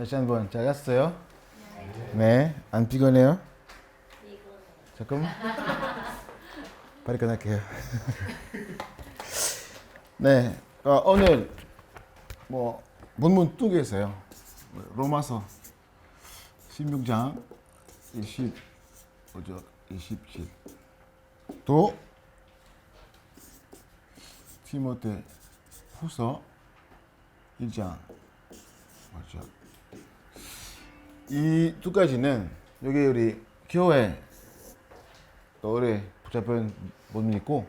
다시 한번 잘 잤어요? 네. 안 피곤해요? 잠깐만. 빨리 끝낼게요. 네. 오늘 뭐 본문 두 개에서요. 로마서 16장 25절 27. 또 디모데 후서 1장 맞죠? 이 두 가지는 여기 우리 교회 올해 붙잡은 본문이 있고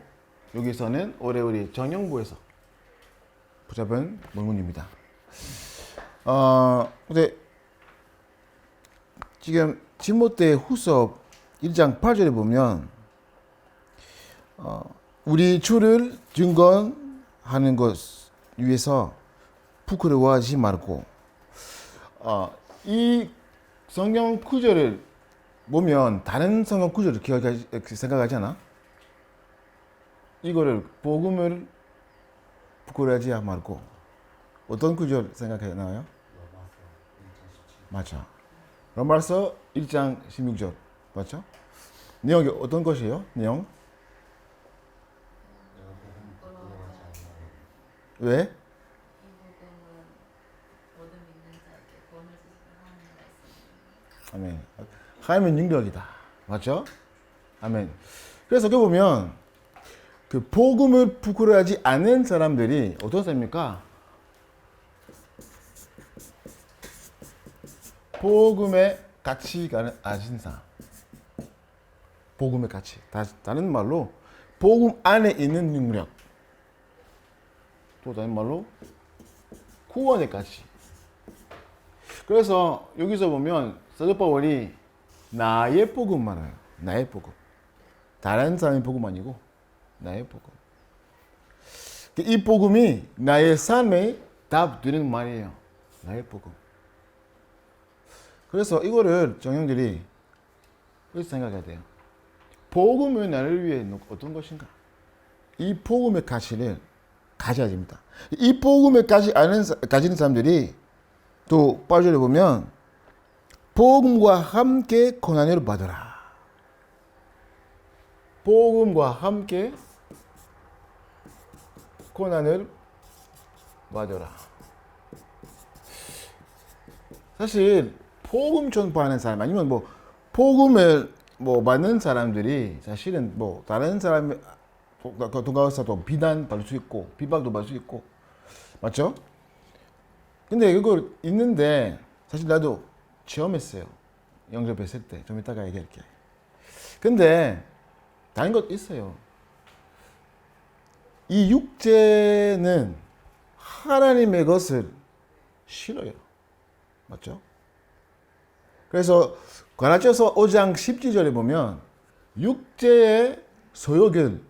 여기서는 올해 우리 정영부에서 붙잡은 본문입니다. 근데 지금 디모데 후서 1장 8절에 보면 우리 주를 증거하는 것 위해서 부끄러워하지 말고 이 성경 구절을 보면 다른 성경 구절을 생각하지 않아? 이거를 복음을 부끄러워하지 말고 어떤 구절 생각해 나와요? 맞죠. 로마서 1장 16절 맞죠? 내용이 어떤 것이에요? 내용? 왜? 아멘. 하나님은 능력이다. 맞죠? 아멘. 그래서 그 보면 그 복음을 부끄러워하지 않는 사람들이 어떤 사람입니까? 복음의 가치가 아신 사람. 복음의 가치. 다른 말로 복음 안에 있는 능력. 또 다른 말로 구원의 가치. 그래서 여기서 보면 사도 바울이 나의 복음 말해요. 나의 복음. 다른 사람의 복음 아니고 나의 복음. 이 복음이 나의 삶에 답 되는 말이에요. 나의 복음. 그래서 이거를 정형들이 그렇게 생각해야 돼요. 복음은 나를 위해 어떤 것인가? 이 복음의 가치를 가져야 됩니다. 이 복음을 가지는 사람들이 또 빠져를 보면 복음과 함께 고난을 받으라. 복음과 함께 고난을 받으라. 사실 복음 전파하는 사람 아니면 뭐 복음을 뭐 받는 사람들이 사실은 뭐 다른 사람 동가서도 비난받을 수 있고 비방도 받을 수 있고 맞죠? 근데 이거 있는데 사실 나도 체험했어요. 영접했을 때. 좀 이따가 얘기할게. 근데 다른 것 있어요. 이 육체는 하나님의 것을 싫어요. 맞죠? 그래서 갈라디아서 5장 17절에 보면 육체의 소욕은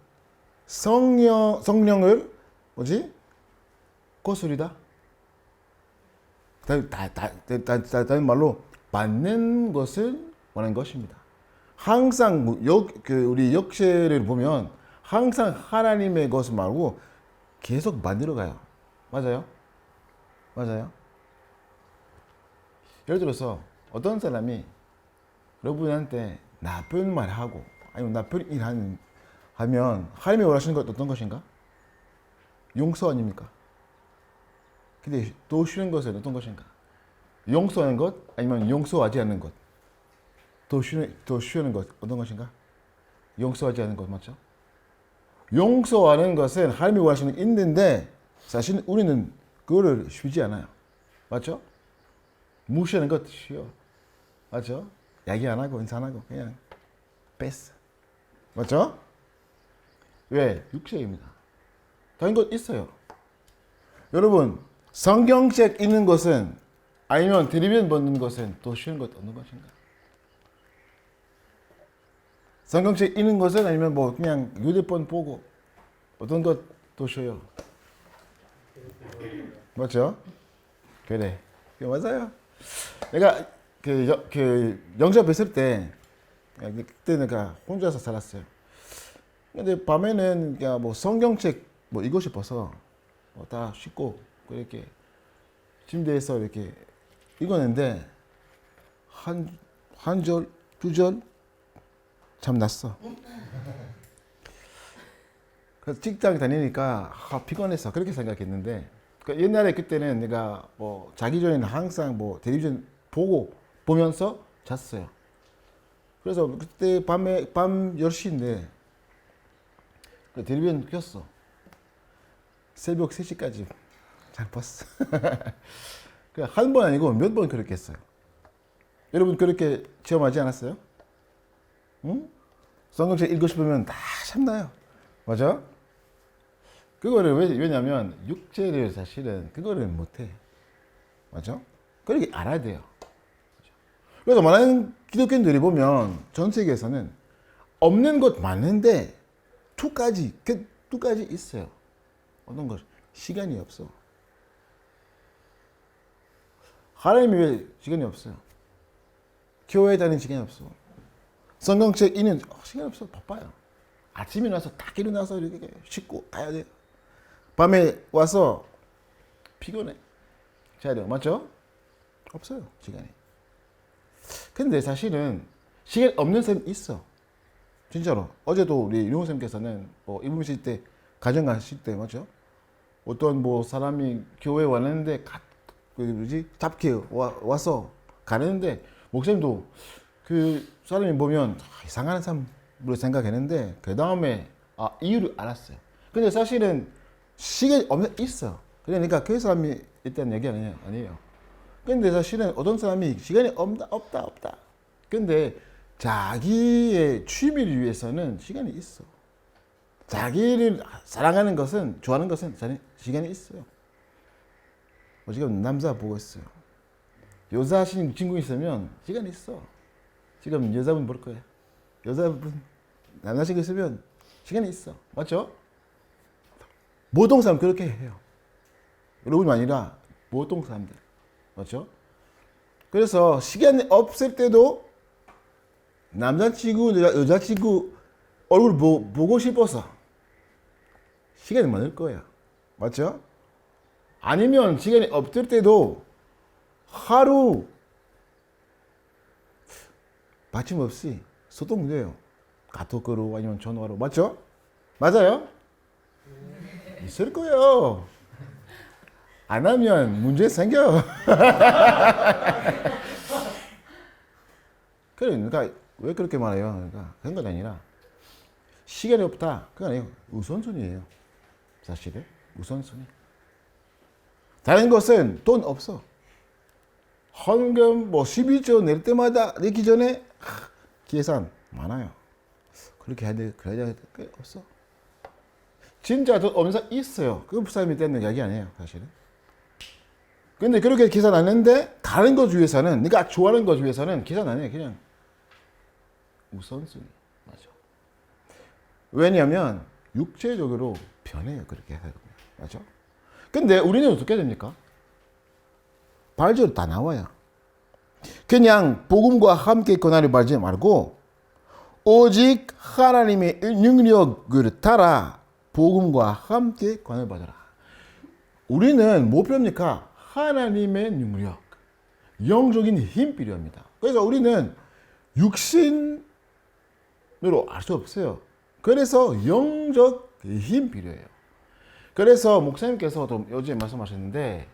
성령을 뭐지? 거스리다. 다른 말로 받는 것을 원하는 것입니다. 항상 우리 역사를 보면 항상 하나님의 것을 말고 계속 만들어 가요. 맞아요? 맞아요? 예를 들어서 어떤 사람이 여러분한테 나쁜 말 하고 아니면 나쁜 일 하면 하나님이 원하시는 것 어떤 것인가? 용서 아닙니까? 근데 더 싫은 것은 어떤 것인가? 용서하는 것 아니면 용서하지 않는 것? 더 싫은 것 어떤 것인가? 용서하지 않는 것 맞죠? 용서하는 것은 하나님이 원하시는 게 있는데 사실 우리는 그거를 쉬지 않아요. 맞죠? 무시하는 것 쉬워. 맞죠? 이야기 안 하고 인사 안 하고 그냥 뺐어. 맞죠? 왜? 육체입니다. 다른 것 있어요. 여러분 성경책 읽는 것은 아니면 텔레비전 보는 것은 더 쉬운 것 어느 것인가? 성경책 읽는 것은 아니면 뭐 그냥 휴대폰 보고 어떤 것 더 쉬워요? 맞죠? 그래. 맞아요. 내가 그 영접했을 때 그때 내가 혼자서 살았어요. 근데 밤에는 그냥 뭐 성경책 뭐 읽고 싶어서 뭐 다 씻고 이렇게 침대에서 이렇게 읽었는데 한 절, 두 절 참났어. 그래서 직장 다니니까 피곤했어. 그렇게 생각했는데 그러니까 옛날에 그때는 내가 뭐 자기 전에는 항상 뭐 텔레비전 보면서 잤어요. 그래서 그때 밤 10시인데 텔레비전 켰어. 새벽 3시까지 잘 봤어. 한 번 아니고 몇 번 그렇게 했어요. 여러분 그렇게 체험하지 않았어요? 응? 성경책 읽고 싶으면 다 참나요. 맞아? 그거를 왜냐면 육체를 사실은 그거를 못해. 맞아? 그렇게 알아야 돼요. 그래서 많은 기독교인들이 보면 전 세계에서는 없는 것 많은데 두 가지 있어요. 어떤 것? 시간이 없어. 하나님이 왜 시간이 없어요? 교회 다니는 시간이 없어. 성경책 읽는 시간이 없어. 바빠요. 아침에 나서 딱 일어나서 이렇게 씻고 가야 돼. 밤에 와서 피곤해. 자야 돼요. 맞죠? 없어요. 시간이. 근데 사실은 시간 없는 사람 있어. 진짜로. 어제도 우리 윤호 선생님께서는 뭐 입으실 때 가정 가실 때 맞죠? 어떤 뭐 사람이 교회 왔는데 잡게 와서 가는데 목사님도 그 사람이 보면 이상한 사람으로 생각했는데 그 다음에 이유를 알았어요. 근데 사실은 시간이 있어. 그러니까 그 사람이 일단 얘기 아니에요. 근데 사실은 어떤 사람이 시간이 없다. 근데 자기의 취미를 위해서는 시간이 있어. 자기를 사랑하는 것은, 좋아하는 것은 시간이 있어요. 지금 남자 보고 있어요. 여자 하시는 친구 있으면 시간이 있어. 지금 여자분 볼 거예요. 여자분, 남자친구 있으면 시간이 있어. 맞죠? 모든 사람 그렇게 해요. 여러분이 아니라 모든 사람들. 맞죠? 그래서 시간이 없을 때도 남자친구, 여자친구 얼굴 보고 싶어서 시간이 많을 거예요. 맞죠? 아니면 시간이 없을 때도 하루 마침없이 소통돼요. 카톡으로 아니면 전화로. 맞죠? 맞아요? 있을 거예요. 안 하면 문제 생겨. 그러니까 왜 그렇게 말해요? 그러니까 그런 건 아니라 시간이 없다. 그거 아니에요. 우선순위예요. 사실은 우선순위. 다른 것은 돈 없어. 헌금 12조 낼 때마다 내기 전에 계산 많아요. 그렇게 해야 돼. 그래야 돼. 없어. 진짜 돈 없는 사람 있어요. 그 사람이 되는 이야기 아니에요. 사실은. 근데 그렇게 계산 안 했는데 다른 것 위해서는 네가 좋아하는 것 위해서는 계산 안 해. 그냥 우선순위. 맞아. 왜냐하면 육체적으로 변해요. 그렇게 하다 보면. 맞아. 근데 우리는 어떻게 됩니까? 발전 다 나와요. 그냥 복음과 함께 권한을 받지 말고 오직 하나님의 능력을 따라 복음과 함께 권한을 받아라. 우리는 뭐 필요합니까? 하나님의 능력, 영적인 힘 필요합니다. 그래서 우리는 육신으로 알 수 없어요. 그래서 영적 힘 필요해요. 그래서 목사님께서도 요즘에 말씀하셨는데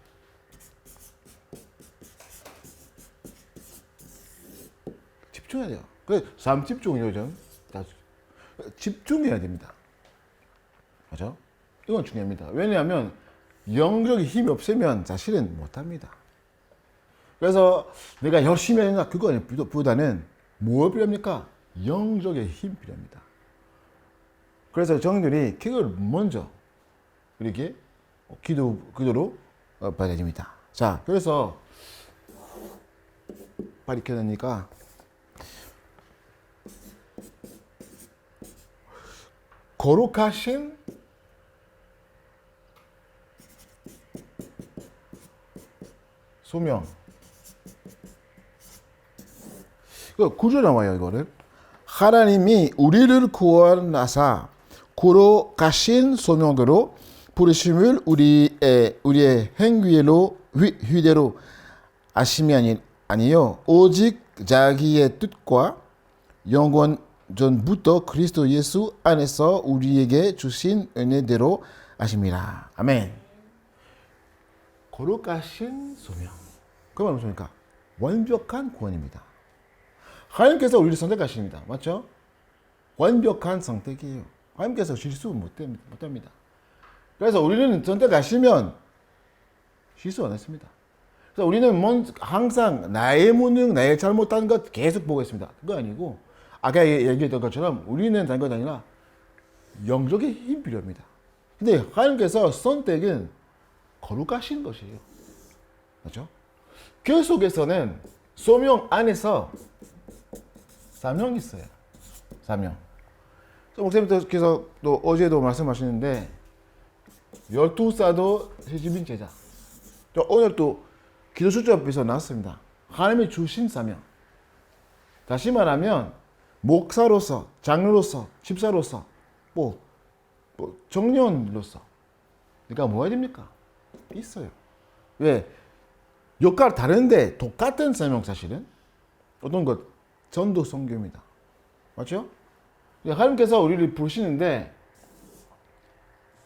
집중해야 돼요. 그래서 삶 집중이요. 요즘 집중해야 됩니다. 맞죠? 이건 중요합니다. 왜냐하면 영적인 힘이 없으면 사실은 못합니다. 그래서 내가 열심히 하는가 그거보다는 뭐 필요합니까? 영적인 힘 필요합니다. 그래서 정들이 그걸 먼저 이렇게 기도로 받아야 됩니다. 자, 그래서 발이 켜놓으니까 거룩하신 소명. 구조 나와요, 이거를. 하나님이 우리를 구원하사 거룩하신 소명으로 부르심을 우리의 행위로 휘대로 아심이 아니요 오직 자기의 뜻과 영원 전부터 그리스도 예수 안에서 우리에게 주신 은혜대로 아심이라. 아멘. 거룩하신 소명. 그 말은 무엇입니까? 완벽한 구원입니다. 하나님께서 우리를 선택하십니다. 맞죠? 완벽한 선택이에요. 하나님께서 실수 못합니다. 그래서 우리는 선택하시면 실수 안 했습니다. 그래서 우리는 항상 나의 무능, 나의 잘못한 것 계속 보고 있습니다. 그거 아니고 아까 얘기했던 것처럼 우리는 다른 것 아니라 영적인 힘이 필요합니다. 근데 하나님께서 선택은 거룩하신 것이에요. 맞죠? 그 속에서는 소명 안에서 사명이 있어요. 사명. 목사님께서 또 어제도 말씀하시는데 12사도 세집인 제자. 오늘 또 기도 수첩 앞에서 나왔습니다. 하나님이 주신 사명. 다시 말하면 목사로서, 장로로서, 집사로서, 정년로서 그러니까 뭐 해야 됩니까? 있어요. 왜? 역할 다른데 똑같은 사명 사실은 어떤 것? 전도 선교입니다. 맞죠? 하나님께서 우리를 부르시는데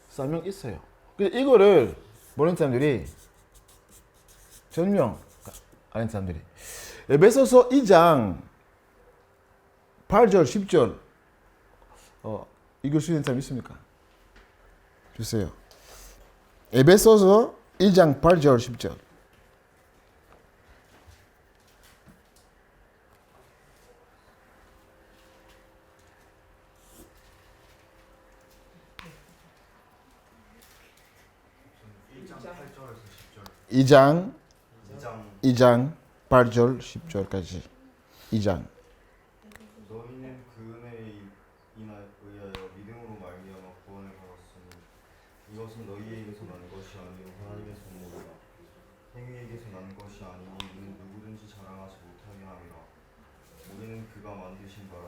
사명 있어요. 이거를 모르는 사람들이 전명 아는 사람들이 에베소서 2장 8절 10절 읽을 수 있는 사람 있습니까? 주세요. 에베소서 2장 8절 10절. 이장 8절 10절까지 2장. 너희는 그 은혜에 의하여 믿음으로 말미암아 구원을 받았으니 이것은 너희에게서 난 것이 아니요 하나님의 선물이라. 행위에게서 난 것이 아니니 이는 누구든지 자랑하지 못하게 함이라. 우리는 그가 만드신 바라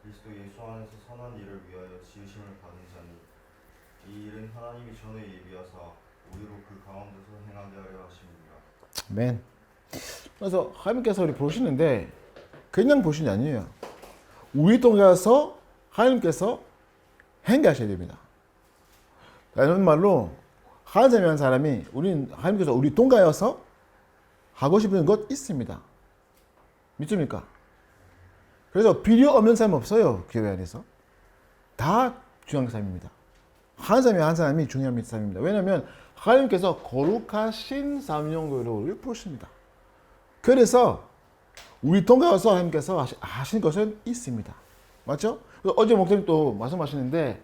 그리스도 예수 안에서 선한 일을 위하여 지으심을 받은 자니 이 일은 하나님이 전에 예비하사 우리로 그 가운데서 행하게 하려 하심이니라. 아멘. 그래서 하나님께서 우리 보시는데 그냥 보시는 게 아니에요. 우리 통해서 하나님께서 행하셔야 됩니다. 다른 말로 하나님을 한 사람이 하나님께서 우리 통하여서 하고 싶은 것 있습니다. 믿습니까? 그래서 필요 없는 사람 없어요. 교회 안에서. 다 중요한 사람입니다. 한 사람이 중요한 사람입니다. 왜냐하면 하나님께서 거룩하신 사명으로 우리를 부르십니다. 그래서 우리 통해서 하나님께서 하신 것은 있습니다. 맞죠? 어제 목사님 또 말씀하시는데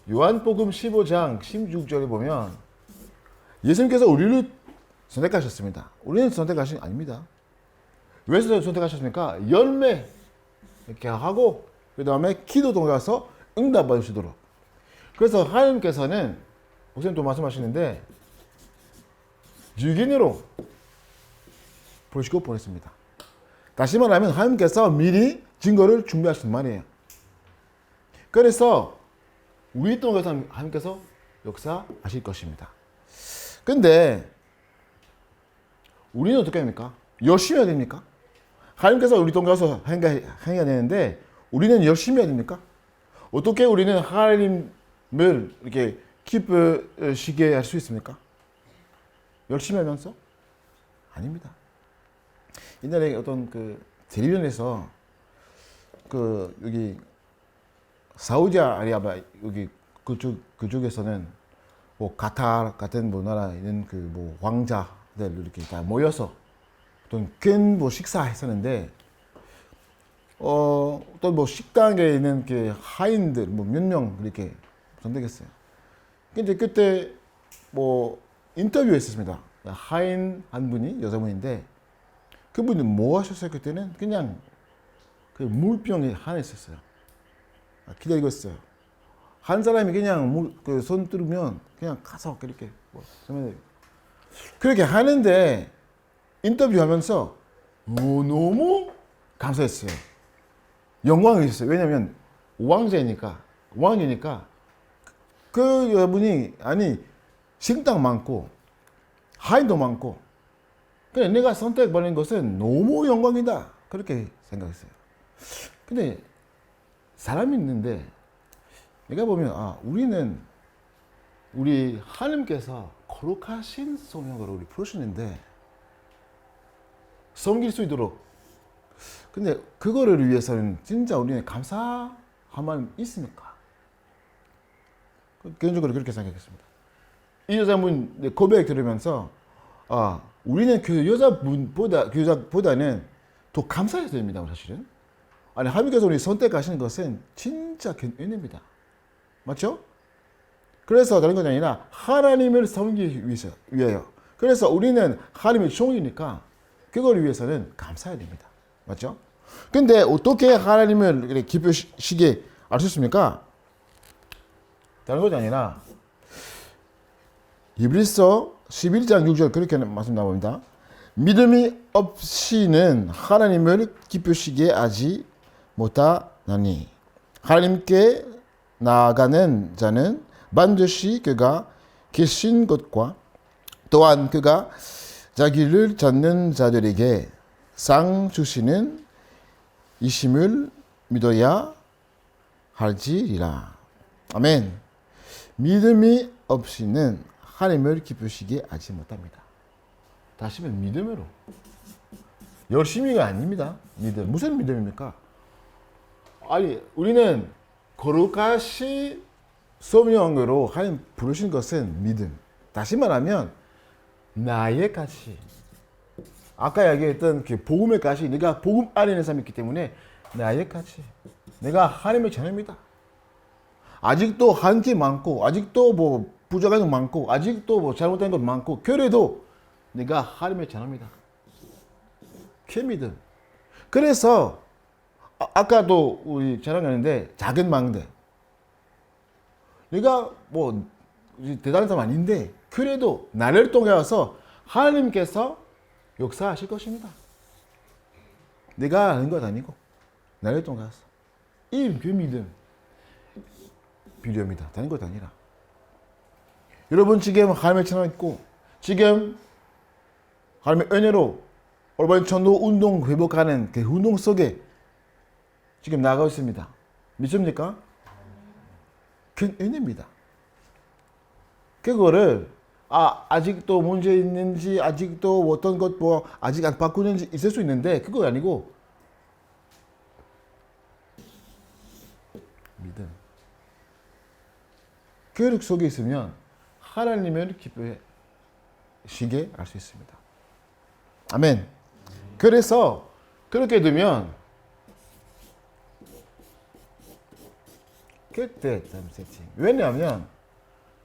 요한복음 15장 16절에 보면 예수님께서 우리를 선택하셨습니다. 우리는 선택하신 게 아닙니다. 왜 선택하셨습니까? 열매 이렇게 하고 그 다음에 기도 통해서 응답 받으시도록. 그래서 하나님께서는 목사님 또 말씀하시는데 유기인으로 부르시고 보냈습니다. 다시 말하면 하나님께서 미리 증거를 준비하신 말이에요. 그래서 우리 통해서 하나님께서 역사하실 것입니다. 근데 우리는 어떻게 합니까? 열심히 해야 됩니까? 하나님께서 우리 통해서 행해야 되는데 우리는 열심히 해야 됩니까? 어떻게 우리는 하나님을 이렇게 기쁘시게 할 수 있습니까? 열심히 하면서? 아닙니다. 옛날에 어떤 텔레비전에서 여기 사우디아라비아 여기 그쪽에서는 카타르 같은 나라에 있는 왕자들 이렇게 다 모여서 어떤 큰 식사했었는데 어떤 식당에 있는 하인들 몇 명 이렇게 선택했어요. 근데 그때 인터뷰했었습니다. 하인 한 분이 여자분인데 그분이 뭐 하셨어요? 그때는 그냥 물병이 하나 있었어요. 기다리고 있어요. 한 사람이 그냥 손 들으면 그냥 가서 그렇게 그렇게 하는데 인터뷰하면서 너무 감사했어요. 영광이 있었어요. 왜냐면 왕이니까 그 여분이 식당 많고 하인도 많고 그래 내가 선택받는 것은 너무 영광이다. 그렇게 생각했어요. 근데 사람이 있는데 내가 보면 우리 하나님께서 거룩하신 성령으로 우리 부르시는데 섬길 수 있도록 근데 그거를 위해서는 진짜 우리는 감사한 마음 있습니까? 개인적으로 그렇게 생각했습니다. 이 여자분 고백 들으면서 우리는 그 여자보다는 더 감사해야 됩니다. 사실은. 아니 하나님께서 우리 선택하시는 것은 진짜 은혜입니다. 맞죠? 그래서 다른 건 아니라 하나님을 섬기기 위하여. 그래서 우리는 하나님의 종이니까 그걸 위해서는 감사해야 됩니다. 맞죠? 근데 어떻게 하나님을 이렇게 기쁘시게 알 수 있습니까? 다른 것이 아니라 히브리서 11장 6절 그렇게 말씀 나옵니다. 믿음이 없이는 하나님을 기쁘시게 하지 못하나니 하나님께 나아가는 자는 반드시 그가 계신 것과 또한 그가 자기를 찾는 자들에게 상 주시는 이심을 믿어야 할지리라. 아멘. 믿음이 없이는 하나님을 기쁘시게 하지 못합니다. 다시 말하면 믿음으로. 열심히가 아닙니다. 믿음. 무슨 믿음입니까? 아니 우리는 거룩하신 성령으로 하나님 부르신 것은 믿음. 다시 말하면 나의 가치. 아까 얘기했던 그 복음의 가치. 내가 복음 안에 있는 사람이 있기 때문에 나의 가치. 내가 하나님의 자녀입니다. 아직도 한계 많고 아직도 뭐 부족한 것 많고 아직도 뭐 잘못된 것 많고 그래도 내가 하나님의 자녀입니다. 그 믿음. 그래서 아까도 우리 자랑하는데 작은 망대. 내가 뭐 대단한 사람 아닌데 그래도 나를 통해서 하나님께서 역사하실 것입니다. 내가 하는 것 아니고 나를 통해서 그 믿음 비료입니다. 다른 것 아니라 여러분 지금 하나님의 천하 있고 지금 하나님의 은혜로 올바른 전도 운동 회복하는 그 운동 속에 지금 나가고 있습니다. 믿습니까? 그 은혜입니다. 그거를 아직도 문제 있는지 아직도 어떤 것 뭐 아직 안 바꾸는지 있을 수 있는데 그거 아니고 믿음. 교육 속에 있으면 하나님을 기쁘시게 할 수 있습니다. 아멘. 그래서 그렇게 되면 그때 세팅. 왜냐하면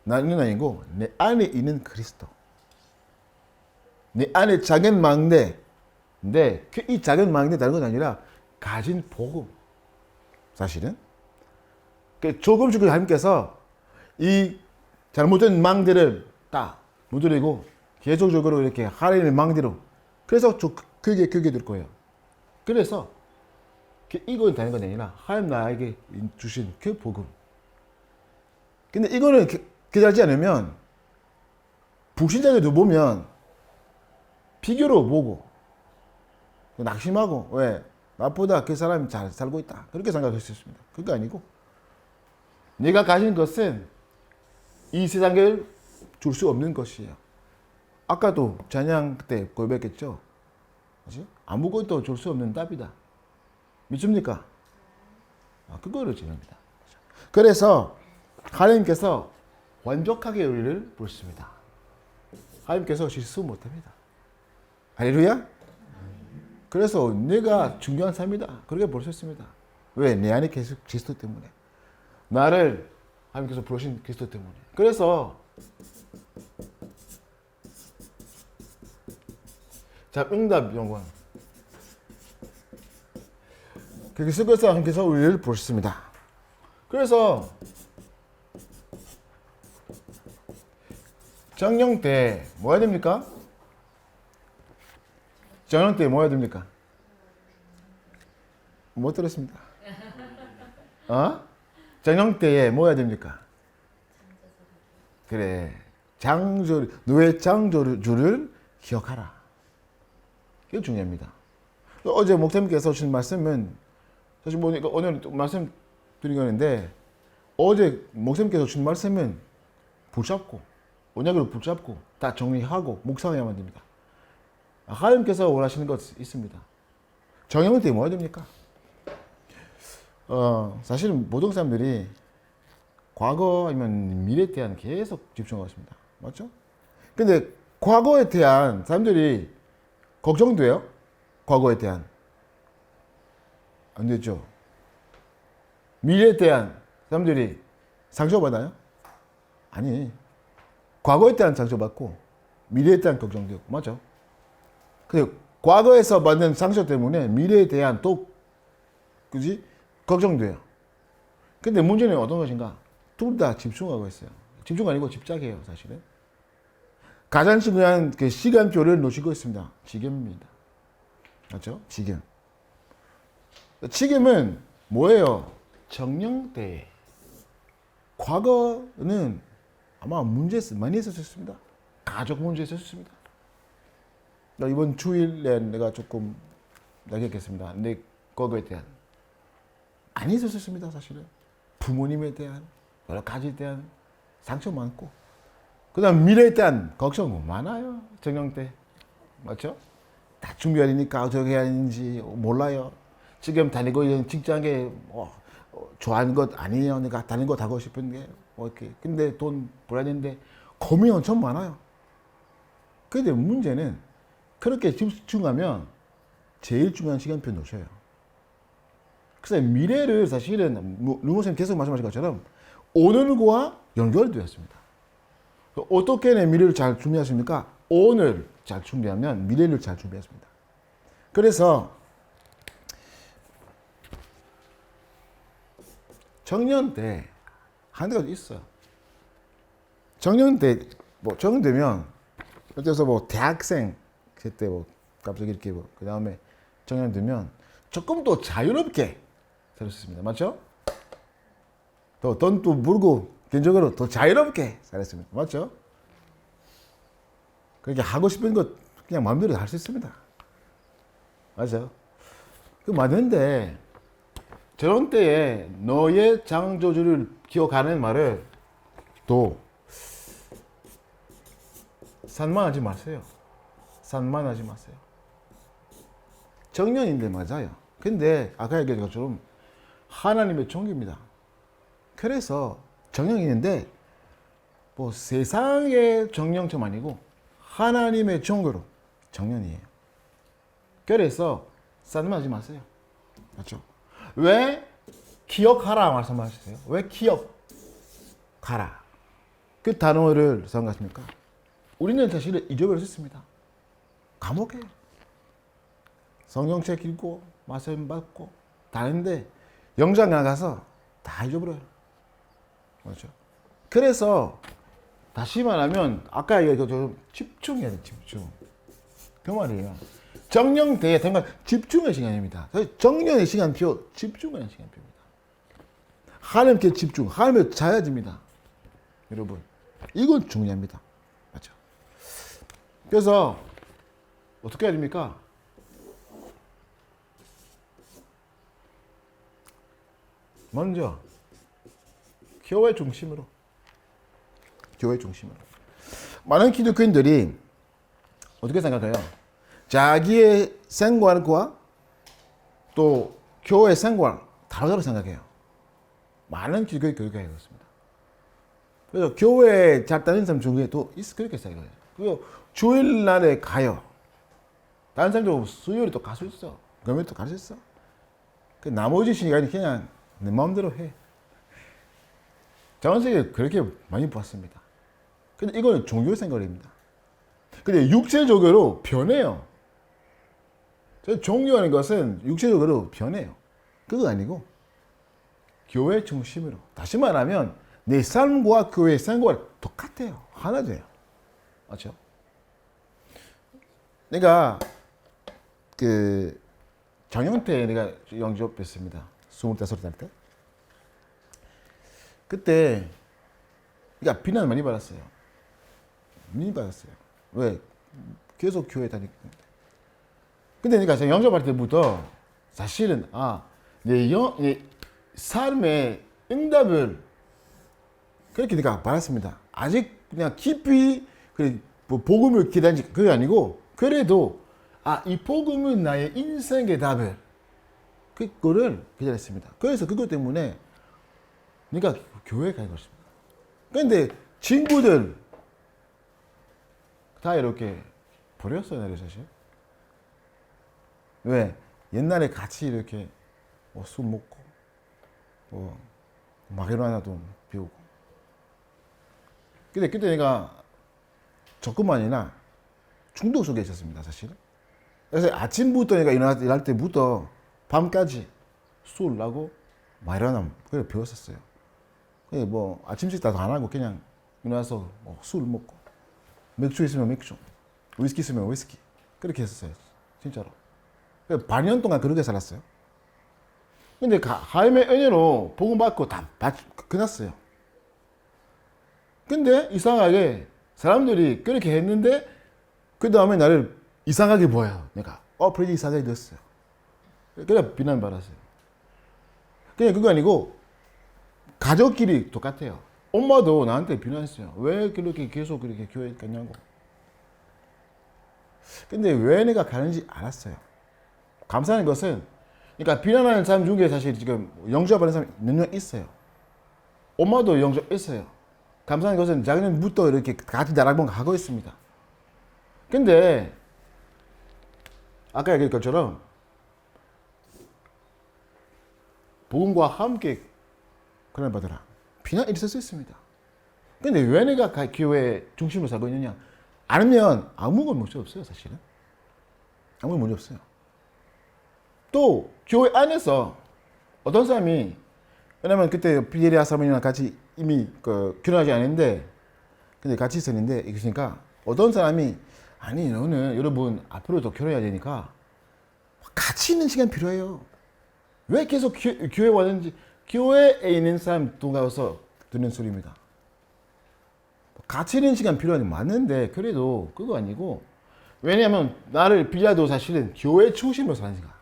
나는 아니고 내 안에 있는 그리스도. 내 안에 작은 망대인데 이 작은 망대 다른 건 아니라 가진 복음. 사실은 조금씩 하나님께서 이 잘못된 망대를 딱 무드리고 계속적으로 이렇게 하나님의 망대로 그래서 크게 될 거예요. 그래서 이건 다른 건 아니라 하나님 나에게 주신 그 복음. 근데 이거는 기다리지 않으면 불신자들도 보면 비교로 보고 낙심하고 왜 나보다 그 사람이 잘 살고 있다 그렇게 생각할 수 있습니다. 그게 아니고 내가 가진 것은 이 세상에 줄 수 없는 것이에요. 아까도 찬양 때 고백했죠. 그치? 아무것도 줄 수 없는 답이다. 믿습니까? 그거를 지닙니다. 그래서 하나님께서 완벽하게 우리를 부르십니다. 하나님께서 실수 못합니다. 할렐루야? 그래서 내가 중요한 삶이다. 그렇게 볼 수 있습니다. 왜? 내 안에 계속 그리스도 때문에. 나를 하나님께서 부르신 그리스도 때문에. 그래서 자, 응답 영광. 그래서 하나님께서 우리를 부르셨습니다. 그래서 정령 때 뭐 해야 됩니까? 정령 때 뭐 해야 됩니까? 못 들었습니다. 정령 때에 뭐 해야 됩니까? 그래. 너의 창조주를 기억하라. 이게 중요합니다. 어제 목사님께서 주신 말씀은 사실 뭐 오늘 말씀드린 거는데 어제 목사님께서 주신 말씀은 붙잡고 언약으로 붙잡고 다 정리하고 묵상해야만 됩니다. 하나님께서 원하시는 것 있습니다. 정형은 때문에 뭐가 됩니까? 사실은 모든 사람들이 과거 아니면 미래에 대한 계속 집중하고 있습니다. 맞죠? 근데 과거에 대한 사람들이 걱정돼요? 과거에 대한. 안 되죠. 미래에 대한 사람들이 상처받아요? 아니. 과거에 대한 상처받고 미래에 대한 걱정되고. 맞죠? 근데 과거에서 받는 상처 때문에 미래에 대한 또 그지? 걱정돼요. 근데 문제는 어떤 것인가? 둘 다 집중하고 있어요. 집중 아니고 집착해요, 사실은. 가장 중요한 그 시간표를 놓치고 있습니다. 지금입니다. 맞죠? 지금. 지금은 뭐예요? 정령때. 과거는 아마 문제 많이 있었습니다. 가족 문제 있었습니다. 이번 주일에 내가 조금 이야기했겠습니다. 내 과거에 대한. 많이 있었습니다, 사실은. 부모님에 대한, 여러 가지에 대한 상처 많고. 그 다음 미래에 대한 걱정 많아요. 정령 때. 맞죠? 다 준비해야 되니까 어떻게 해야 하는지 몰라요. 지금 다니고 있는 직장에 좋아하는 것 아니에요. 내가 다른 거 하고 싶은 게. 이렇게. 근데 돈 벌어야 되는데 고민이 엄청 많아요. 근데 문제는 그렇게 집중하면 제일 중요한 시간표 놓쳐요. 그래서 미래를 사실은 루머 선생님 계속 말씀하신 것처럼 오늘과 연결되어 있습니다. 어떻게 내 미래를 잘 준비하십니까? 오늘 잘 준비하면 미래를 잘 준비했습니다. 그래서 정년 때 한 가지 있어요. 정년 때 정년되면 그래서 대학생 그때 갑자기 이렇게 그 다음에 정년되면 조금 더 자유롭게 살 수 있습니다. 맞죠? 더 돈도 벌고 개인적으로 더 자유롭게 살았습니다. 맞죠? 그렇게 하고 싶은 것 그냥 마음대로 할 수 있습니다. 맞아요? 그 맞는데 저런 때에 너의 창조주를 기억하는 말을 또 산만하지 마세요. 산만하지 마세요. 정년인데 맞아요. 근데 아까 얘기한 것처럼 하나님의 종교입니다. 그래서 정령이는데 세상의 정령처럼 아니고 하나님의 종교로 정년이에요. 그래서 산만하지 마세요. 맞죠? 왜 기억하라 말씀하셨어요? 왜 기억하라? 그 단어를 사용하십니까? 우리는 사실은 잊어버렸습니다. 감옥에 성경책 읽고 말씀 받고 다른데 영장 나가서 다 잊어버려요. 맞죠? 그래서 다시 말하면 아까 얘기했던 좀 집중해야 돼. 집중. 그 말이에요. 정령대에 정말 집중의 시간입니다. 정령의 시간표 집중하는 시간표입니다. 하나님께 집중, 하나님께 자야집니다. 여러분 이건 중요합니다. 맞죠? 그래서 어떻게 해야 됩니까? 먼저 교회 중심으로 많은 기독교인들이 어떻게 생각해요? 자기의 생활과 또 교회 생활 다르다고 생각해요. 많은 기독교 교회가 그렇습니다. 그래서 교회 잘 다니는 사람 중에 또 그렇게 생각해요. 그리고 주일날에 가요. 다른 사람도 수요일에 또 갈 수 있어. 금요일에 또 갈 수 있어. 그 나머지 시간이 그냥 내 마음대로 해. 전 세계에 그렇게 많이 봤습니다. 근데 이거는 종교 생활입니다. 근데 육체적으로 변해요. 종교하는 것은 육체적으로 변해요. 그거 아니고 교회 중심으로. 다시 말하면 내 삶과 교회 생활 똑같아요. 하나 돼요. 맞죠? 내가 그 정영태 내가 영접했습니다. 25살 때. 그때 그러니까 비난 많이 받았어요. 많이 받았어요. 왜? 계속 교회 다니기 때문에. 근데 그러니까 제가 영접할 때부터 사실은 내 삶의 응답을 그렇게 내가 받았습니다. 아직 그냥 깊이 뭐 복음을 기다리지 그게 아니고 그래도 이 복음은 나의 인생의 답을 그거를 기다렸습니다. 그래서 그것 때문에 내가 교회에 간 것입니다. 근데 친구들 다 이렇게 버렸어요, 나를 사실. 왜? 옛날에 같이 이렇게 술 먹고 마리화나도 피우고. 근데 그때 내가 조금만 아니라 중독 속에 있었습니다, 사실은. 그래서 아침부터 내가 일할 때부터 밤까지 술 나고 마리화나 그걸 배웠었어요. 뭐 아침 식사도 안 하고 그냥 일어나서 술 먹고 맥주 있으면 맥주, 위스키 있으면 위스키 그렇게 했었어요, 진짜로. 반년 동안 그렇게 살았어요. 근데 하나님의 은혜로 복음 받고 다 끝났어요. 근데 이상하게 사람들이 그렇게 했는데 그 다음에 나를 이상하게 보여요. 내가 pretty 이상하게 됐어요. 그래 비난받았어요. 그냥 그거 아니고 가족끼리 똑같아요. 엄마도 나한테 비난했어요. 왜 그렇게 계속 그렇게 교회 갔냐고. 근데 왜 내가 가는지 알았어요. 감사한 것은 그러니까 비난하는 사람 중에 사실 지금 영접하는 사람이 몇 명 있어요. 엄마도 영접했어요. 감사한 것은 작년부터 이렇게 같이 나락봉 가고 있습니다. 근데 아까 얘기한 것처럼 복음과 함께 그런 받으라. 비난 있을 수 있습니다. 근데 왜 내가 교회 중심으로 살고 있느냐? 알면 아무건 문제 없어요, 사실은. 아무 문제 없어요. 또 교회 안에서 어떤 사람이 왜냐면 그때 비리아 사모님이랑 같이 이미 결혼하지 않았는데 근데 같이 있으니까 어떤 사람이 아니 너는 여러분 앞으로도 결혼해야 되니까 같이 있는 시간 필요해요. 왜 계속 교회 왔는지 교회에 있는 사람 동가서 듣는 소리입니다. 같이 있는 시간 필요하니 맞는데 그래도 그거 아니고 왜냐하면 나를 빌라도 사실은 교회 중심으로 사니까.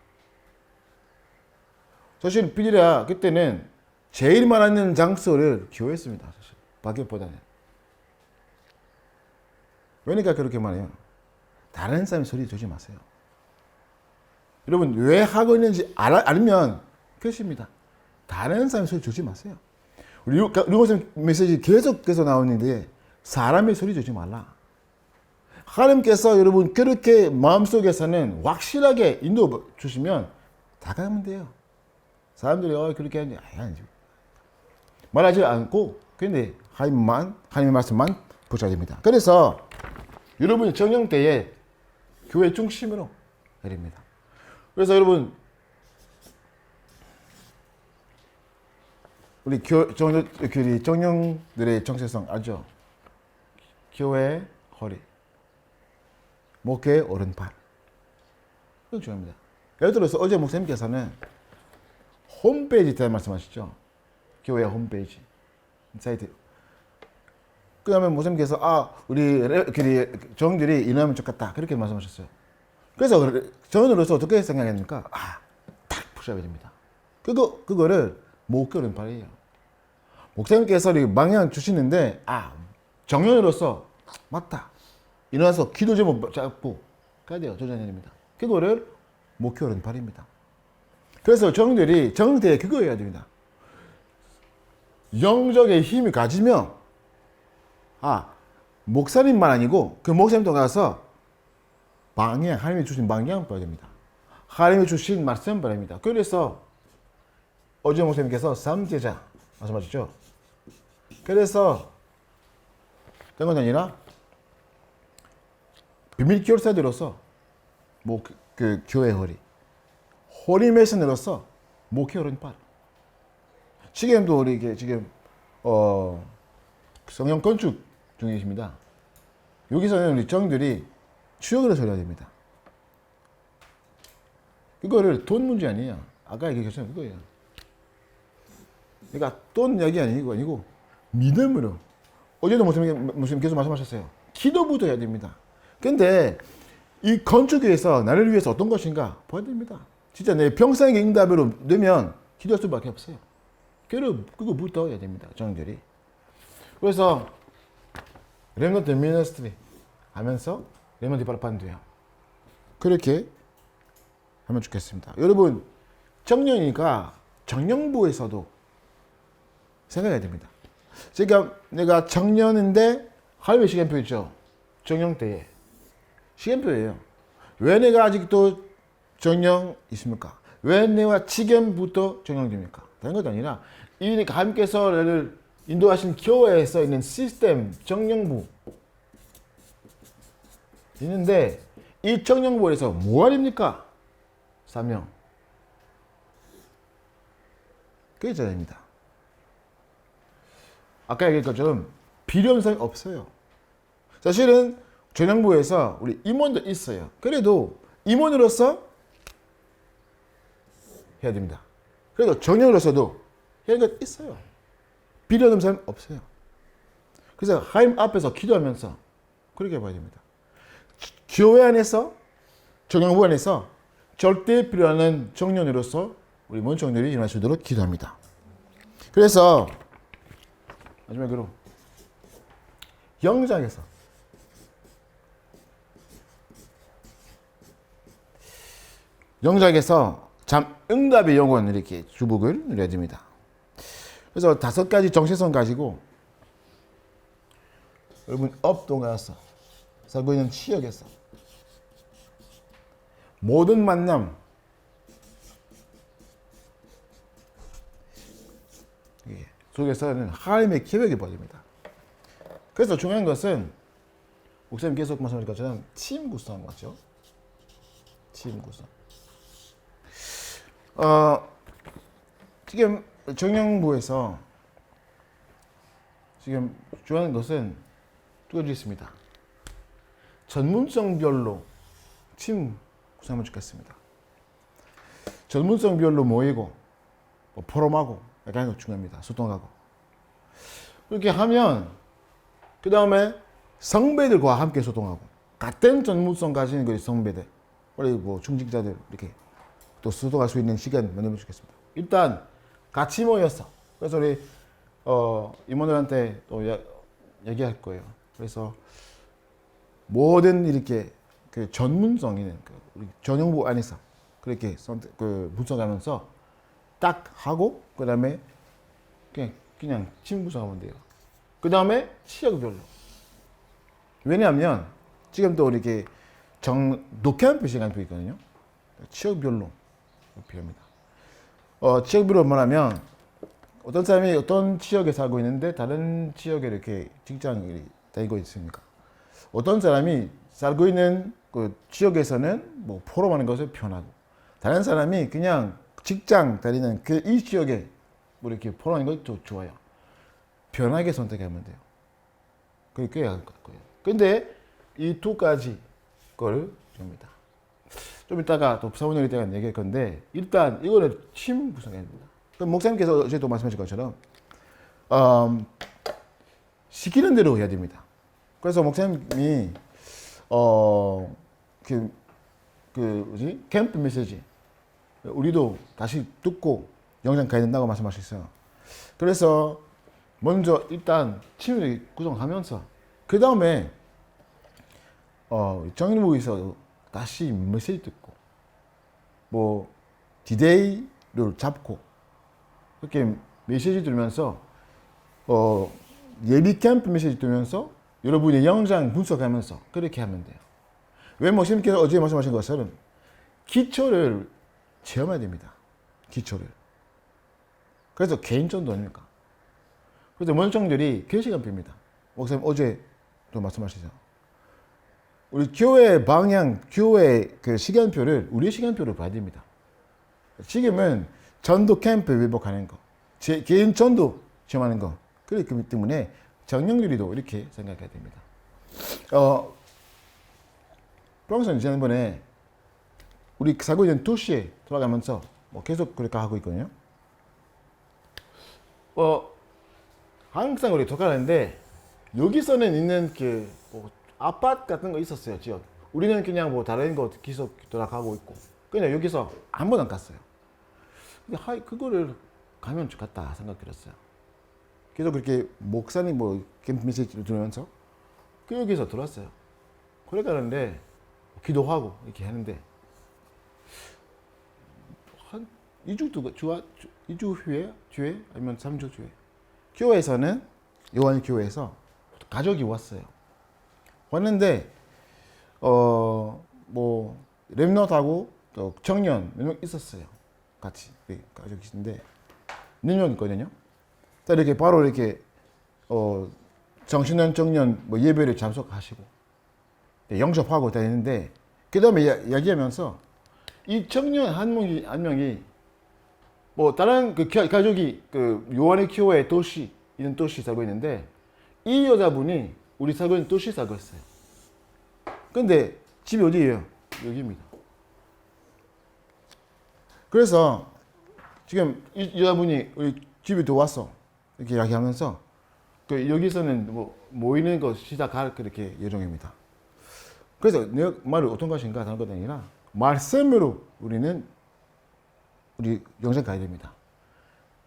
사실 빌라 그때는 제일 많은 장소를 교회였습니다. 사실 밖에보다는. 왜니까 그렇게 말해요? 다른 사람 소리 주지 마세요. 여러분 왜 하고 있는지 알면 끝입니다. 다른 사람 소리 주지 마세요. 우리 루고스 메시지 계속해서 나오는데 사람의 소리 주지 말라. 하나님께서 여러분 그렇게 마음속에서는 확실하게 인도 주시면 다 가면 돼요. 사람들이 그렇게 하는데 아니죠. 말하지 않고 근데 하나님의 말씀만 붙여야 됩니다. 그래서 여러분이 정령 때에 교회 중심으로 해야 됩니다. 그래서 여러분 우리 정령들의 정체성 알죠? 교회 허리, 목회 오른팔. 그거 중요합니다. 예를 들어서 어제 목사님께서는 홈페이지 때 말씀하셨죠? 교회 홈페이지 사이트. 그 다음에 목사님께서 우리 정들이 인하면 좋겠다 그렇게 말씀하셨어요. 그래서 저는으로서 어떻게 생각했습니까? 딱 푸셔야 됩니다. 그거를 목회 오른팔이에요. 목사님께서 방향 주시는데 정연으로서 맞다. 일어나서 기도 제목 잡고 가야 돼요. 조장님입니다. 그거를 목회 오른팔입니다. 그래서 정대에 그거 해야 됩니다. 영적의 힘을 가지면 목사님만 아니고 그 목사님도 가서 하나님이 주신 방향 봐야 됩니다. 하나님이 주신 말씀 봐야 됩니다. 그래서 어제 목사님께서 3제자 말씀하셨죠. 그래서 그런 건 아니라 비밀 교사들로서 그 교회 허리 메신으로서 목회 오른팔. 지금도 우리 지금 성령 건축 중이십니다. 여기서는 우리 정들이 추억으로 설해야 됩니다. 이거를 돈 문제 아니에요. 아까 얘기했잖아요. 그거예요. 그러니까 돈 이야기 아니고 믿음으로. 어제도 목사님 계속 말씀하셨어요. 기도부터 해야 됩니다. 근데 이 건축에서 나를 위해서 어떤 것인가 봐야 됩니다. 진짜 내 평생의 응답으로 되면 기도할 수밖에 없어요. 그거 묻어야 됩니다. 정들이. 그래서 렘넌트 미니스트리 하면서 렘넌트 디파트먼트 돼요. 그렇게 하면 좋겠습니다. 여러분 청년이니까 청년부에서도 생각해야 됩니다. 그러니까 내가 청년인데 할매 시간표 있죠. 청년 때에 시간표예요. 왜 내가 아직도 정령 있습니까? 왜 내가 지금부터 정령됩니까? 다른 것도 아니라 이 하나님께서 나를 인도하신 교회에 써 있는 시스템 정령부 있는데 이 정령부에서 뭐 하립니까? 사명. 그게 전입니다. 아까 얘기한 것처럼 필요성이 없어요. 사실은 정령부에서 우리 임원도 있어요. 그래도 임원으로서 해야 됩니다. 그래도 정령으로서도 해야 할 것 있어요. 필요한 사람 없어요. 그래서 하나님 앞에서 기도하면서 그렇게 봐야 됩니다. 교회 안에서 정령부 안에서 절대 필요한 청년으로서 우리 모든 청년들이 일어날 수 있도록 기도합니다. 그래서 마지막으로 영장에서 참 응답의 영혼 이렇게 주복을 누려야 됩니다. 그래서 5가지 정체성 가지고 여러분 업동에서 살고 있는 지역에서 모든 만남 속에서는 하나님의 계획이 벌입니다. 그래서 중요한 것은 목사님 계속 말씀하신 것처럼 팀 구성 맞죠? 팀 구성. 지금 정령부에서 지금 중요한 것은 두 가지 있습니다. 전문성별로 팀 구성하면 좋겠습니다. 전문성별로 모이고 포럼하고 약간 거 중요합니다. 소통하고 그렇게 하면 그 다음에 성배들과 함께 소통하고 같은 전문성 가지는 그 성배들 그리고 중직자들 이렇게 또 소통할 수 있는 시간 만들면 좋겠습니다. 일단 같이 모여서 그래서 우리 임원들한테 또 얘기할 거예요. 그래서 모든 이렇게 그 전문성 있는 우리 전용부 안에서 그렇게 분석하면서 딱 하고 그 다음에 그냥 팀 구성하면 돼요. 그 다음에 지역별로. 왜냐하면 지금 또 이렇게 노캠프 시간표 있거든요. 지역별로 필요합니다. 지역별로 말하면 어떤 사람이 어떤 지역에 살고 있는데 다른 지역에 이렇게 직장이 다니고 있으니까 어떤 사람이 살고 있는 그 지역에서는 뭐 포럼하는 것을 편하고 다른 사람이 그냥 직장 다니는 그 이 지역에 뭐 이렇게 포럼하는 것도 좋아요. 편하게 선택하면 돼요. 그렇게 할 거예요. 근데 이 2가지 걸 줍니다. 좀 이따가 또 사원님에 대한 얘기할 건데 일단 이거는 팀 구성해야 됩니다. 그럼 목사님께서 어제도 말씀하신 것처럼 시키는 대로 해야 됩니다. 그래서 목사님이 캠프 메시지 우리도 다시 듣고 영상 가야 된다고 말씀하셨어요. 그래서 먼저 일단 팀을 구성하면서 그 다음에 정일부에서 다시 메시지 듣고 뭐 디데이를 잡고 그렇게 메시지 들으면서 예비 캠프 메시지 들으면서 여러분의 영상 분석하면서 그렇게 하면 돼요. 왜 목사님께서 어제 말씀하신 것처럼 기초를 체험해야 됩니다. 기초를. 그래서 개인전도 아닙니까? 그래서 원청들이 교시간표입니다. 목사님 어제도 말씀하시죠. 우리 교회 방향, 교회 그 시간표를 우리 시간표로 봐야 됩니다. 지금은 전도 캠프 회복하는 거, 개인 전도 체험하는 거 그렇기 때문에 정령들이도 이렇게 생각해야 됩니다. 프랑스는 지난번에 우리 살고 있는 도시에 돌아가면서 뭐 계속 그렇게 하고 있거든요. 항상 우리 돌아가는데 여기서는 있는 뭐 아파트 같은 거 있었어요. 지역 우리는 그냥 뭐 다른 거 계속 돌아가고 있고 그냥 여기서 한 번 안 갔어요. 근데 그거를 가면 좋겠다 생각 들었어요. 계속 그렇게 목사님 뭐 메시지를 들으면서 그 여기서 들었어요. 그래 가는데 기도하고 이렇게 하는데 한 2주 후에 주에 아니면 3주 주에 교회에서는 요한 교회에서 가족이 왔어요. 왔는데 뭐 랩너트하고 또 청년 몇 명 있었어요. 같이 가족이신데 4명 있거든요. 자 이렇게 바로 이렇게 청소년 청년 뭐 예배를 참석하시고 영접하고 다니는데 그 다음에 이야기하면서 이 청년 한 명이 뭐 다른 그 가족이 그 요한의 교회 도시 이런 도시 살고 있는데 이 여자분이 우리 살고 있는 도시 살고 있어요. 근데 집이 어디예요? 여기입니다. 그래서 지금 이 여자분이 우리 집에 들어왔어 이렇게 이야기하면서 그 여기서는 뭐 모이는 거 시작할 그렇게 예정입니다. 그래서 내 말이 어떤 것인가 다른 것 아니라 말씀으로 우리 영상 가야 됩니다.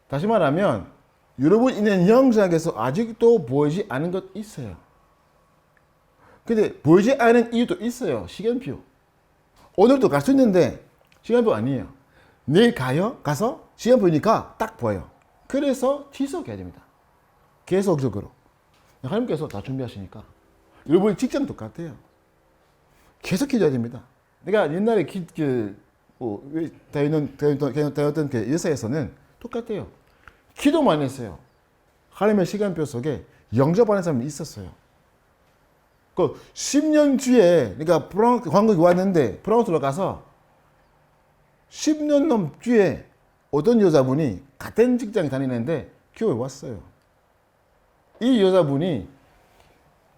다시 말하면 여러분 있는 영상에서 아직도 보이지 않은 것 있어요. 근데 보이지 않은 이유도 있어요. 시간표. 오늘도 갈 수 있는데 시간표 아니에요. 내일 가서 시간표니까 딱 보여요. 그래서 지속해야 됩니다. 계속적으로. 하나님께서 다 준비하시니까 여러분의 직장 똑같아요. 계속 기도해야 됩니다. 내가 옛날에 다녔던 그 회사에서는 똑같아요. 기도만 했어요. 하나님의 시간표 속에 영접하는 사람이 있었어요. 그 10년 뒤에 그러니까 한국에 왔는데 프랑스로 가서 10년 넘 뒤에 어떤 여자분이 같은 직장에 다니는데 교회에 왔어요. 이 여자분이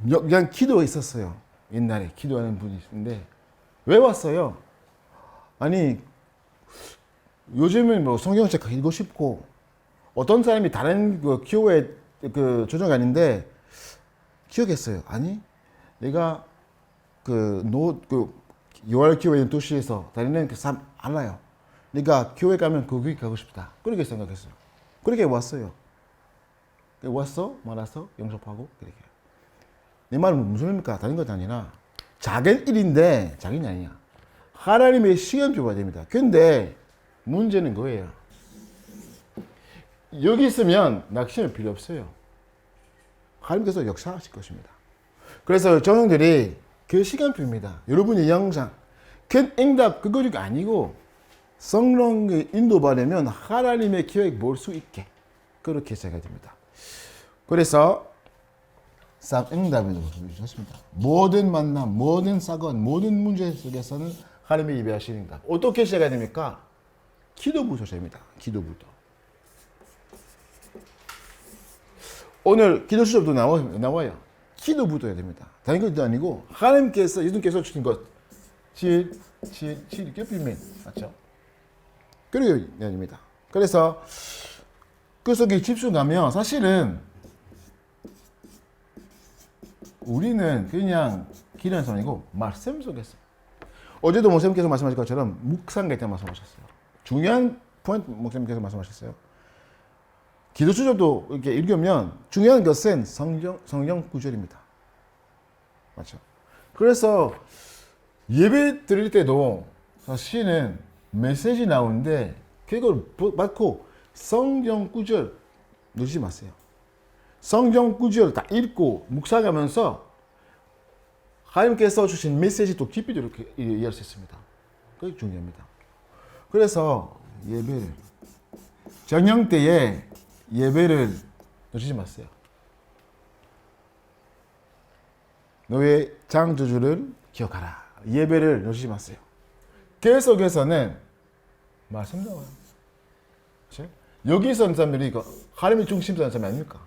그냥 기도가 있었어요. 옛날에 기도하는 분이 있는데 왜 왔어요? 아니 요즘은 뭐 성경책 읽고 싶고 어떤 사람이 다른 그 교회 그 조정 아닌데 기억했어요. 아니 내가 요한 교회 있는 도시에서 다니는 그 사람 알아요. 내가 교회 가면 거기 가고 싶다. 그렇게 생각했어요. 그렇게 왔어요. 왔어 말아서 영접하고 그렇게. 내 말은 무슨 의미입니까? 다른 것 아니라 작은 일인데 작은 일이 아니야. 하나님의 시간표 봐야 됩니다. 근데 문제는 그거예요. 여기 있으면 낙심이 필요 없어요. 하나님께서 역사하실 것입니다. 그래서 저놈들이 그 시간표입니다. 여러분의 영상 큰 응답 그거가 아니고 성령의 인도받으면 하나님의 계획 볼 수 있게 그렇게 시작해야 됩니다. 그래서 응답을 주셨습니다. 모든 만남, 모든 사건, 모든 문제 속에서는 하나님의 예배하시는 응답. 어떻게 시작해야 됩니까? 기도부터 시작입니다. 기도부터. 오늘 기도 수업도 나와요. 기도부터 해야 됩니다. 다른 것도 아니고 하나님께서 예수님께서 주신 것 7 겹이면 맞죠? 그래야 됩니다. 그래서 그 속에 집중하면 사실은 우리는 그냥 기도하는 사람 아니고 말씀 속에서 어제도 목사님께서 말씀하신 것처럼 묵상할 때 말씀하셨어요. 중요한 포인트 목사님께서 말씀하셨어요. 기도 수절도 이렇게 읽으면 중요한 것은 성경 구절입니다. 맞죠? 그래서 예배 드릴 때도 사실은 메시지 나오는데 그걸 받고 성경 구절 놓치지 마세요. 성경 구절 다 읽고 묵상하면서 하나님께서 주신 메시지도 깊이 이렇게 이해할 수 있습니다. 그게 중요합니다. 그래서 예배를 저녁 때에 예배를 놓치지 마세요. 너의 창조주를 기억하라. 예배를 놓치지 마세요. 계속해서는 말씀 나와요. 그렇죠? 여기서 있는 사람들이 하나님의 중심 사는 사람이 아닙니까?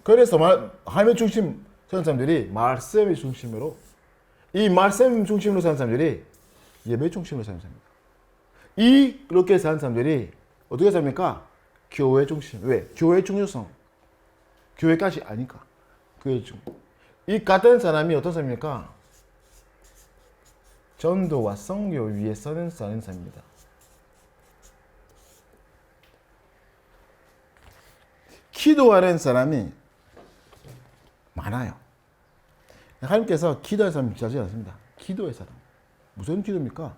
그래서 하나님의 중심 사는 사람들이 말씀의 중심으로 이 말씀 중심으로 사는 사람들이 예배 중심으로 사는 사람입니다. 이렇게 사는 사람들이 어떻게 삽니까? 교회 중심. 왜? 교회 중요성. 교회까지 아니까. 교회 중. 이 같은 사람이 어떤 사람입니까? 전도와 선교 위에 서는 사입니다. 기도하는 사람이 많아요. 하나님께서 기도하는 사람 좋아하지 않습니다. 기도의 사람. 무슨 기도입니까?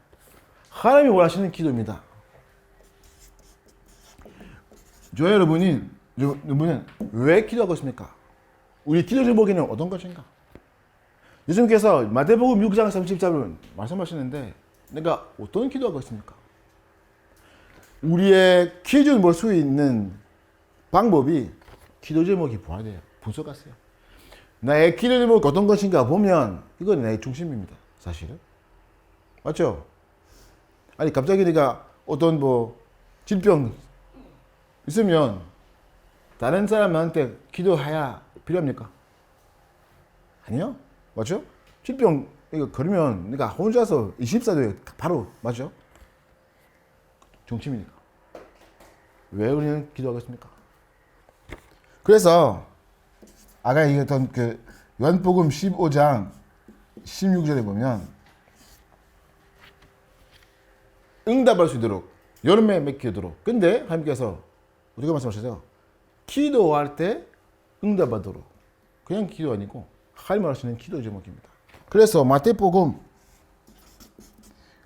하나님이 원하시는 기도입니다. 저와 여러분은 왜 기도하고 있습니까? 우리 기도 제목에는 어떤 것인가? 예수님께서 마태복음 6장 30절을 말씀하시는데 내가 어떤 기도하고 있습니까? 우리의 기준 볼 수 있는 방법이 기도 제목이 뭐야 돼요? 분석하세요. 나의 기도 제목이 어떤 것인가 보면 이건 나의 중심입니다. 사실은. 맞죠? 아니 갑자기 내가 어떤 질병 있으면 다른 사람한테 기도해야 필요합니까? 아니요. 맞죠? 질병 이거 걸리면 내가 혼자서 24도에 바로 맞죠? 중심이니까. 왜 우리는 기도하겠습니까? 그래서 아까 얘기했던 그 요한복음 15장 16절에 보면 응답할 수 있도록 여름에 맡기도록. 근데 하나님께서 어떻게 말씀하셨어요? 기도할 때 응답하도록. 그냥 기도 아니고 하나님 하시는 기도 제목입니다. 그래서 마태복음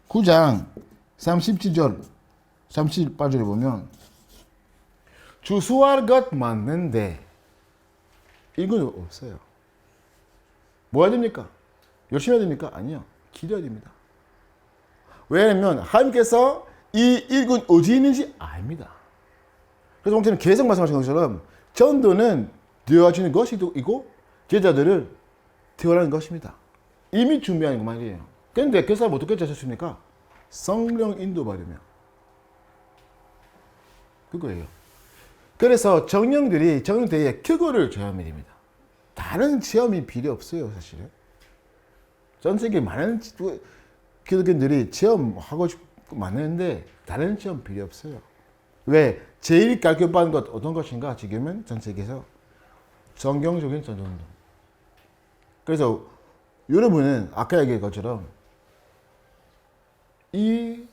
9장 37절 38절에 보면 주수할 것 맞는데 이건 없어요. 뭐 해야 됩니까? 열심히 해야 됩니까? 아니요. 기도해야 됩니다. 왜냐하면 하나님께서 이 일꾼 어디 있는지 압니다. 그래서 목사님 계속 말씀하신 것처럼 전도는 되어지는 것이고 제자들을 태어나는 것입니다. 이미 준비하는 거 말이에요. 그런데 그 사람 어떻게 되셨습니까? 성령 인도받으며. 그거예요. 그래서 정령들이 정령대에 그거를 체험해야 됩니다. 다른 체험이 필요 없어요, 사실은. 전 세계 많은 기독교인들이 체험하고 싶고 많은데 다른 체험 필요 없어요. 왜? 제일 가르쳐받는 것 어떤 것인가? 지금은 전 세계에서 성경적인 전도운동. 그래서 여러분은 아까 얘기한 것처럼 이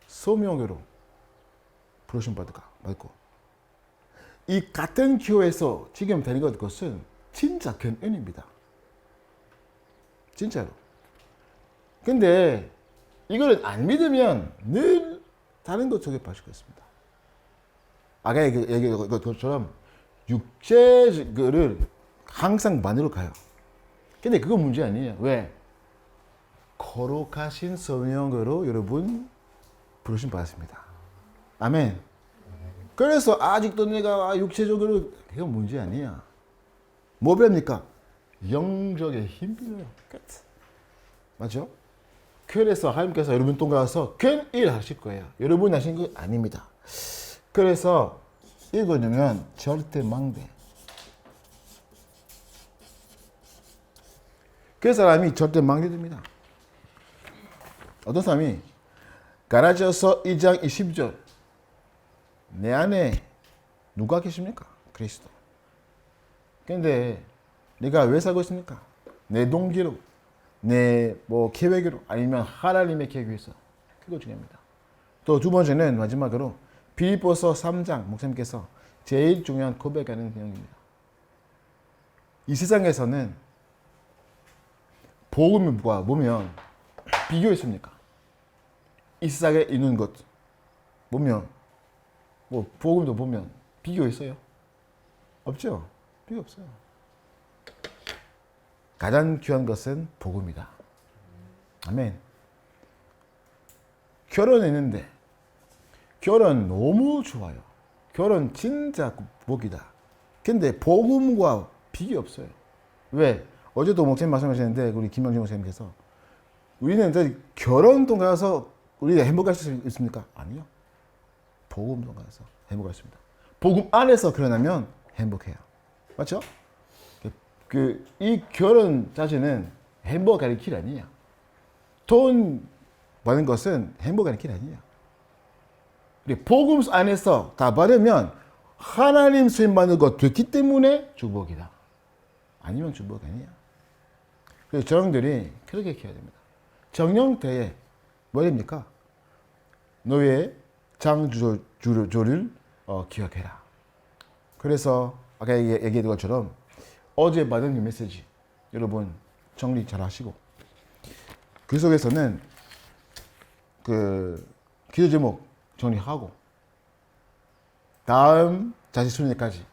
소명으로 부르심 받고 이 같은 교회에서 지금 되는 것은 진짜 큰 은혜입니다. 진짜로. 근데 이거를 안 믿으면 늘 다른 것 속에 빠질 것입니다. 아까 얘기한 것처럼 육체를 항상 만으로 가요. 근데 그건 문제 아니에요. 왜? 거룩하신 소명으로 여러분 부르심 받았습니다. 아멘. 그래서 아직도 내가 육체적으로 그건 문제 아니야. 뭐 배웁니까? 영적인 힘 필요해요. 끝. 맞죠? 그래서 하나님께서 여러분 통과해서 큰 일 하실 거예요. 여러분이 하신 거 아닙니다. 그래서 읽어주면 절대 망대. 그 사람이 절대 망대됩니다. 어떤 사람이 갈라디아서 2장 20절 내 안에 누가 계십니까? 그리스도. 근데 내가 왜 살고 있습니까? 내 동기로, 내 계획으로, 아니면 하나님의 계획 위해서. 그거 중요합니다. 또 두 번째는 마지막으로 빌립보서 3장 목사님께서 제일 중요한 고백하는 내용입니다. 이 세상에서는 복음과 보면 비교 있습니까? 이 세상에 있는 것 보면 복음도 보면 비교 있어요? 없죠? 비교 없어요. 가장 귀한 것은 복음이다. 아멘. 결혼했는데 결혼 너무 좋아요. 결혼 진짜 복이다. 근데 복음과 비교 없어요. 왜? 어제도 목사님 말씀하셨는데 우리 김영진 목사님께서 우리는 결혼 통해서 우리가 행복할 수 있습니까? 아니요. 복음 통해서 행복할 수 있습니다. 복음 안에서 결혼하면 행복해요. 맞죠? 이 결혼 자체는 행복할 길 아니에요. 돈 버는 것은 행복할 길 아니에요. 복음 안에서 다 받으면 하나님 쓰임 받는 것 됐기 때문에 축복이다. 아니면 축복 아니에요. 그래서 저형들이 그렇게 키워야 됩니다. 정령대의 뭐입니까? 너의 창조주를 기억해라. 그래서 아까 얘기했던 것처럼 어제 받은 이 메시지 여러분 정리 잘 하시고 그 속에서는 그 기도 제목 정리하고 다음 자식 순회까지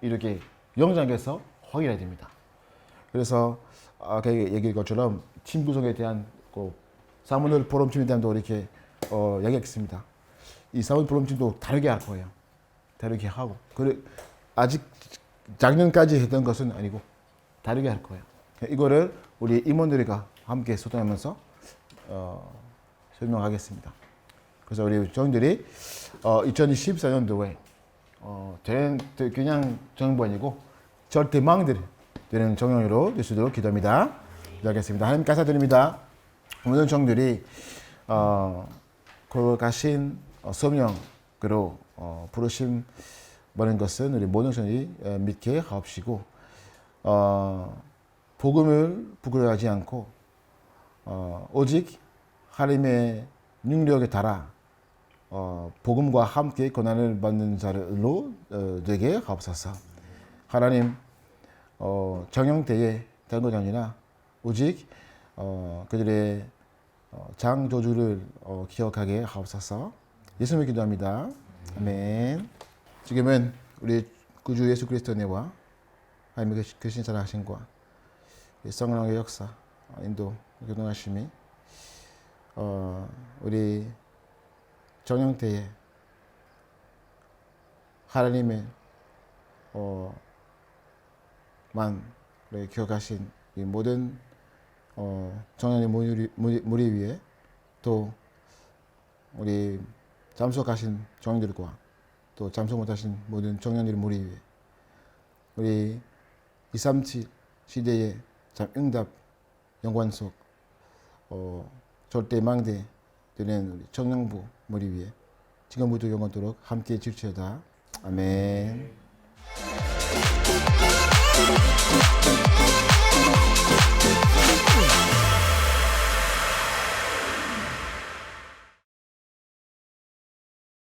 이렇게 영장에서 확인해야 됩니다. 그래서 아까 얘기한 것처럼 팀 구성에 대한 그 사모님 포럼팀에 대한도 이렇게 이야기하겠습니다. 이 사모님 포럼팀도 다르게 할 거예요. 다르게 하고 그래 아직 작년까지 했던 것은 아니고 다르게 할 거예요. 이거를 우리 임원들과 함께 소통하면서 설명하겠습니다. 그래서 우리 정들이 2024년도에 그냥 정부 아니고 절대망들 되는 정령으로 될 수 있도록 기도합니다. 기도하겠습니다. 하나님 감사드립니다. 모든 정들이 거룩하신 성령으로 부르심 받는 것은 우리 모든 성이 믿게 하옵시고 복음을 부끄러워하지 않고 오직 하나님의 능력에 따라 복음과 함께 고난을 받는 자로 되게 하옵소서. 하나님 정형대의 다른 것이 아니라 오직 그들의 창조주를 기억하게 하옵소서. 예수님을 기도합니다. 아멘. 지금은 우리 구주 예수 그리스도의 은혜와 하나님의 크신 사랑하심과 성령의 역사 인도 교통하심이 우리 정형태의 하나님의 만 기억하신 이 모든 정령의 무리 위에 또 우리 잠수하신 정령들과 또 잠수 못하신 모든 정령들의 무리 위에 우리 237 시대의 참 응답 영광 속 절대 망대 되는 우리 정령부 무리 위에 지금부터 영원토록 함께 질지어다. 아멘.